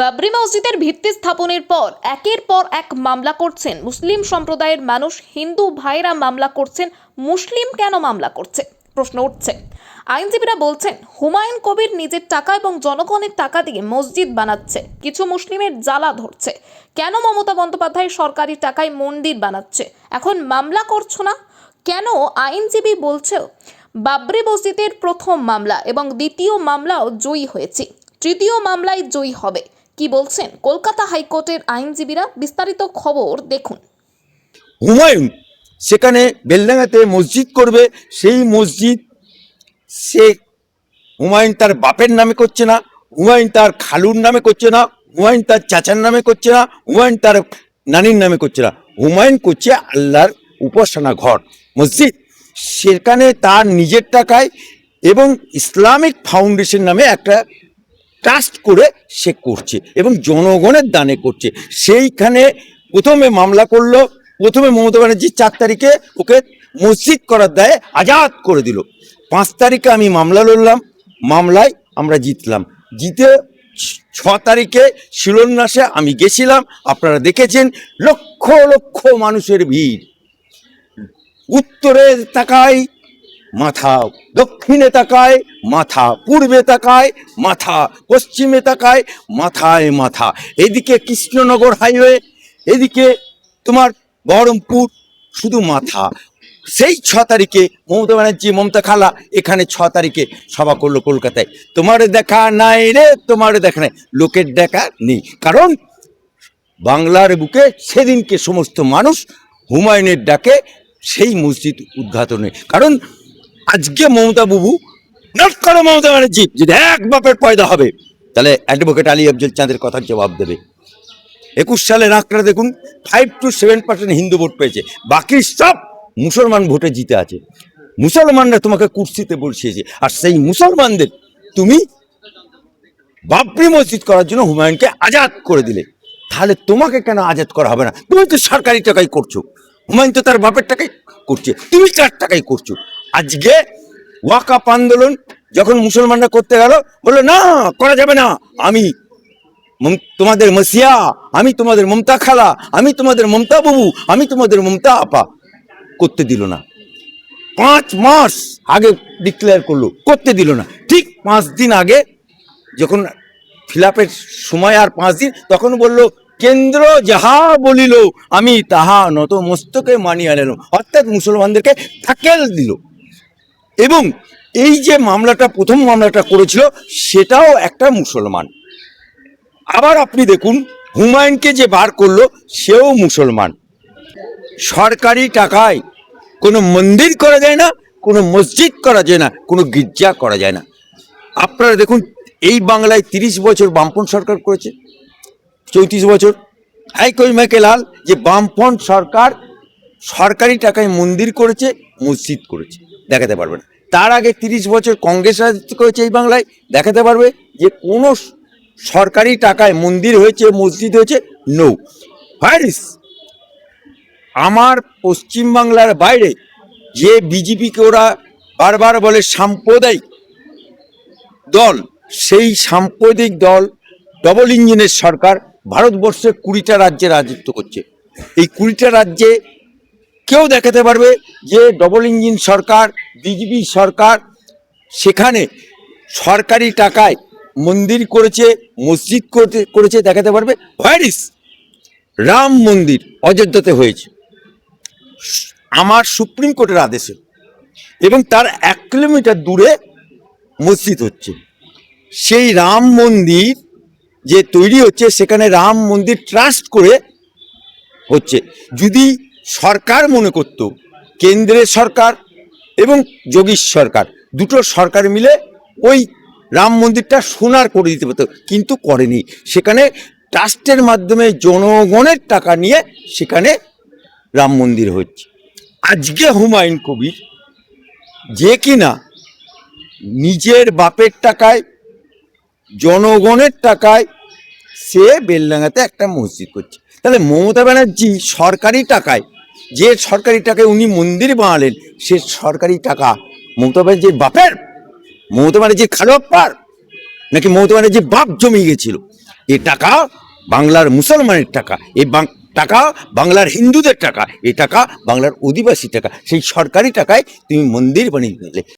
বাবরি মসজিদের ভিত্তি স্থাপনের পর একের পর এক মামলা করছেন মুসলিম সম্প্রদায়ের মানুষ। হিন্দু ভাইরা মামলা করছেন, মুসলিম কেন মামলা করছে প্রশ্ন উঠছে। আইনজীবীরা বলছেন হুমায়ুন কবির নিজের টাকা এবং জনগণের টাকা দিয়ে মসজিদ বানাচ্ছে, কিছু মুসলিমের জ্বালা ধরছে। কেন মমতা বন্দ্যোপাধ্যায় সরকারি টাকায় মন্দির বানাচ্ছে, এখন মামলা করছো না কেন? আইনজীবী বলছে বাবরি মসজিদের প্রথম মামলা এবং দ্বিতীয় মামলাও জয়ী হয়েছে, তৃতীয় মামলায় জয়ী হবে। কি বলছেন কলকাতা হাইকোর্টের আইনজীবীরা, বিস্তারিত খবর দেখুন। হুমায়ুন সেখানে বেলডাঙ্গাতে মসজিদ করবে, সেই মসজিদ সে হুমায়ুন তার বাপের নামে করছে না, হুমায়ুন তার খালুর নামে করছে না, হুমায়ুন তার চাচার নামে করছে না, হুমায়ুন তার নানির নামে করছে না, হুমায়ুন করছে আল্লাহর উপাসনা ঘর মসজিদ। সেখানে তার নিজের টাকায় এবং ইসলামিক ফাউন্ডেশন নামে একটা ট্রাস্ট করে সে করছে এবং জনগণের দানে করছে। সেইখানে প্রথমে মামলা করলো, প্রথমে মমতা ব্যানার্জি 4 তারিখে ওকে মসজিদ করার দায়ে আজাদ করে দিল। 5 তারিখে আমি মামলা লড়লাম, মামলায় আমরা জিতলাম। জিতে 6 তারিখে শিলান্যাসে আমি গেছিলাম, আপনারা দেখেছেন লক্ষ লক্ষ মানুষের ভিড়। উত্তরে তাকায় মাথা, দক্ষিণে তাকায় মাথা, পূর্বে তাকায় মাথা, পশ্চিমে তাকায় মাথায় মাথা। এদিকে কৃষ্ণনগর হাইওয়ে, এদিকে তোমার বহরমপুর, শুধু মাথা। সেই 6 তারিখে মমতা ব্যানার্জি, মমতা খালা এখানে 6 তারিখে সভা করলো কলকাতায়। তোমার দেখা নাই রে, তোমার দেখা নাই, লোকের দেখা নেই। কারণ বাংলার বুকে সেদিনকে সমস্ত মানুষ হুমায়ুনের ডাকে সেই মসজিদ উদ্ঘাটনে। কারণ আজকে মমতা বাবু নট করে মমতা ব্যানার্জি যদি এক বাপের পয়দা হবে, তাহলে অ্যাডভোকেট আলী আফজল চাঁদের কথার জবাব দেবে। 21 সালের আঁকড়া দেখুন, 5 to 7% হিন্দু ভোট পেয়েছে, বাকি সব মুসলমান ভোটে জিতে আছে। মুসলমানরা তোমাকে কুর্সিতে বসিয়েছে, আর সেই মুসলমানদের তুমি বাবরি মসজিদ করার জন্য হুমায়ুনকে আজাদ করে দিলে। তাহলে তোমাকে কেন আজাদ করা হবে না? তুমি তো সরকারি টাকাই করছো, হুমায়ুন তো তার বাপের টাকাই করছে, তুমি 4 টাকাই করছো। আজকে ওয়াকাফ আন্দোলন যখন মুসলমানরা করতে গেল, বললো না করা যাবে না, আমি তোমাদের মসিয়া, আমি তোমাদের মমতা খালা, আমি তোমাদের মমতা বাবু, আমি তোমাদের মমতা আপা। করতে দিল না। 5 মাস আগে ডিক্লেয়ার করলো, করতে দিল না। ঠিক 5 দিন আগে যখন ফিলাপের সময় আর 5 দিন, তখন বলল কেন্দ্র যাহা বলিল আমি তাহা নত মস্তকে মানিয়া নিলাম, অর্থাৎ মুসলমানদেরকে ধাকেল দিল। এবং এই যে মামলাটা, প্রথম মামলাটা করেছিল, সেটাও একটা মুসলমান। আবার আপনি দেখুন হুমায়ুনকে যে বার করলো, সেও মুসলমান। সরকারি টাকায় কোনো মন্দির করা যায় না, কোনো মসজিদ করা যায় না, কোনো গির্জা করা যায় না। আপনারা দেখুন এই বাংলায় 30 বছর বামপন্থ সরকার করেছে, 34 বছর হাইকোই মেকে লাল, যে বামপন্থ সরকার সরকারি টাকায় মন্দির করেছে, মসজিদ করেছে, দেখাতে পারবে না। তার আগে 30 বছর কংগ্রেস রাজত্ব করেছে এই বাংলায়, দেখাতে পারবে যে কোনো সরকারি টাকায় মন্দির হয়েছে, মসজিদ হয়েছে? নো। হোয়াইস আমার পশ্চিমবাংলার বাইরে যে বিজেপিকে ওরা বারবার বলে সাম্প্রদায়িক দল, সেই সাম্প্রদায়িক দল ডবল ইঞ্জিনের সরকার ভারতবর্ষে 20টা রাজ্যে রাজত্ব করছে। এই 20টা রাজ্যে কেউ দেখাতে পারবে যে ডবল ইঞ্জিন সরকার, বিজেপি সরকার সেখানে সরকারি টাকায় মন্দির করেছে, মসজিদ করেছে, দেখাতে পারবে? হোয়াইস রাম মন্দির অযোধ্যাতে হয়েছে আমার সুপ্রিম কোর্টের আদেশে, এবং তার 1 কিলোমিটার দূরে মসজিদ হচ্ছে। সেই রাম মন্দির যে তৈরি হচ্ছে, সেখানে রাম মন্দির ট্রাস্ট করে হচ্ছে। যদি সরকার মনে করত, কেন্দ্রের সরকার এবং যোগী সরকার, দুটো সরকার মিলে ওই রাম মন্দিরটা সোনার করে দিতে পারত, কিন্তু করেনি। সেখানে ট্রাস্টের মাধ্যমে জনগণের টাকা নিয়ে সেখানে রাম মন্দির হচ্ছে। আজকে হুমায়ুন কবির যে কিনা নিজের বাপের টাকায়, জনগণের টাকায় সে বেলডাঙ্গাতে একটা মসজিদ করছে, তাহলে মমতা ব্যানার্জি সরকারি টাকায়, যে সরকারি টাকায় উনি মন্দির বানালেন, সে সরকারি টাকা মমতা ব্যানার্জির বাপের, মমতা ব্যানার্জির খালুয়াপ্পার, নাকি মমতা ব্যানার্জির বাপ জমি গেছিল? এ টাকা বাংলার মুসলমানের টাকা, টাকা বাংলার হিন্দুদের টাকা, এ টাকা বাংলার অধিবাসী টাকা। সেই সরকারি টাকায় তুমি মন্দির বানিয়ে দিলে।